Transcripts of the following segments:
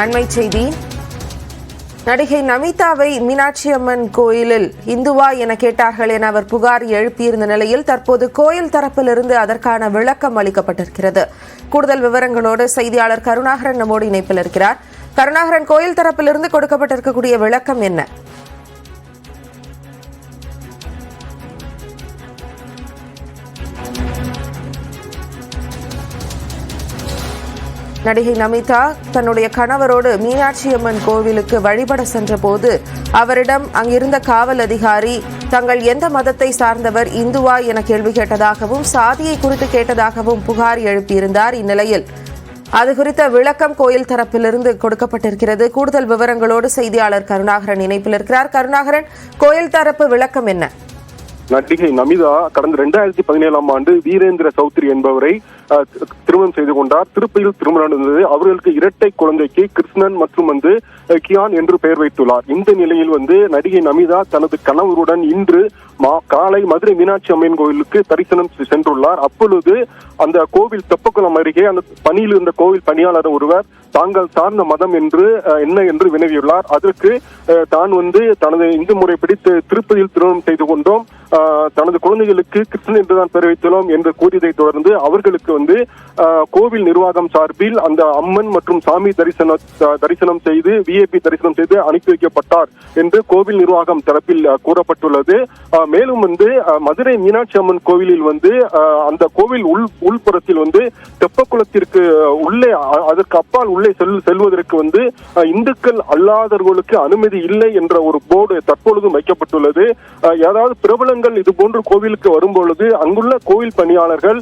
அண்மை செய்தி. நடிகை நமிதாவை மீனாட்சி அம்மன் கோயிலில் இந்துவா என கேட்டார்கள் என அவர் புகார் எழுப்பியிருந்த நிலையில் தற்போது கோயில் தரப்பிலிருந்து அதற்கான விளக்கம் அளிக்கப்பட்டிருக்கிறது. கூடுதல் விவரங்களோடு செய்தியாளர் கருணாகரன் நம்மோடு இணைப்பில் இருக்கிறார். கருணாகரன், கோயில் தரப்பிலிருந்து கொடுக்கப்பட்டிருக்கக்கூடிய விளக்கம் என்ன? நடிகை நமிதா தன்னுடைய கணவரோடு மீனாட்சி அம்மன் கோவிலுக்கு வழிபட சென்ற போது அவரிடம் அங்கிருந்த காவல் அதிகாரி தங்கள் எந்த மதத்தை சார்ந்தவர், இந்துவா என கேள்வி கேட்டதாகவும் சாதியை குறித்து கேட்டதாகவும் புகார் எழுப்பியிருந்தார். இந்நிலையில் அது குறித்த விளக்கம் கோயில் தரப்பிலிருந்து கொடுக்கப்பட்டிருக்கிறது. கூடுதல் விவரங்களோடு செய்தியாளர் கருணாகரன் இணைப்பில் இருக்கிறார். கருணாகரன், கோயில் தரப்பு விளக்கம் என்ன? நடிகை நமிதா கடந்த 2017ஆம் ஆண்டு வீரேந்திர சௌத்ரி என்பவரை திருமணம் செய்து கொண்டார். திருப்பதியில் திருமணம் நடந்தது. அவர்களுக்கு இரட்டை குழந்தைக்கு கிருஷ்ணன் மற்றும் கியான் என்று பெயர் வைத்துள்ளார். இந்த நிலையில் நடிகை நமிதா தனது கணவருடன் இன்று காலை மதுரை மீனாட்சி அம்மன் கோவிலுக்கு தரிசனம் சென்றுள்ளார். அப்பொழுது அந்த கோவில் தெப்பக்குளம் அருகே அந்த பணியில் இருந்த கோவில் பணியாளர் ஒருவர் தாங்கள் சார்ந்த மதம் என்ன என்று வினவியுள்ளார். அதற்கு தான் தனது இந்து முறைப்படி திருப்பதியில் திருமணம் செய்து கொண்டோம், தனது குழந்தைகளுக்கு கிருஷ்ணன் என்றுதான் பெயர் வைத்துள்ளோம் என்று கூறியதை தொடர்ந்து அவர்களுக்கு கோவில் நிர்வாகம் சார்பில் அந்த அம்மன் மற்றும் சாமி தரிசனம் செய்து விஐபி தரிசனம் செய்து அனுப்பி வைக்கப்பட்டார் என்று கோவில் நிர்வாகம் தரப்பில் கூறப்பட்டுள்ளது. மேலும் மதுரை மீனாட்சி அம்மன் கோவிலில் அந்த கோவில் உள்புறத்தில் தெப்பக்குளத்திற்கு உள்ளே அதற்கு அப்பால் உள்ளே செல்வதற்கு இந்துக்கள் அல்லாதவர்களுக்கு அனுமதி இல்லை என்ற ஒரு போர்டு தற்பொழுது வைக்கப்பட்டுள்ளது. ஏதாவது பிரபலங்கள் இது போன்று கோவிலுக்கு வரும்பொழுது அங்குள்ள கோவில் பணியாளர்கள்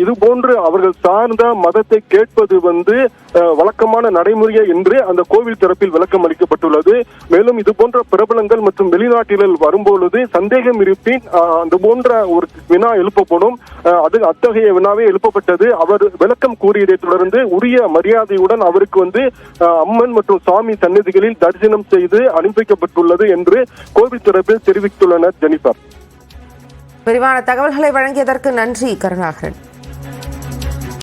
இது போன்று அவர்கள் சார்ந்த மதத்தை கேட்பது வழக்கமான நடைமுறை என்று அந்த கோவில் தரப்பில் விளக்கம் அளிக்கப்பட்டுள்ளது. மேலும் இது போன்ற பிரபலங்கள் மற்றும் வெளிநாட்டினர் வரும்பொழுது சந்தேகம் இருப்பின் அந்த போன்ற ஒரு வினா எழுப்பப்படும். அத்தகைய வினாவே எழுப்பப்பட்டது. அவர் விளக்கம் கூறியதை தொடர்ந்து உரிய மரியாதையுடன் அவருக்கு அம்மன் மற்றும் சாமி சன்னதிகளில் தரிசனம் செய்து அனுப்பி வைக்கப்பட்டுள்ளது என்று கோவில் தரப்பில் தெரிவித்துள்ளனர். ஜெனிஃபர், விரிவான தகவல்களை வழங்கியதற்கு நன்றி கருணாகரன்.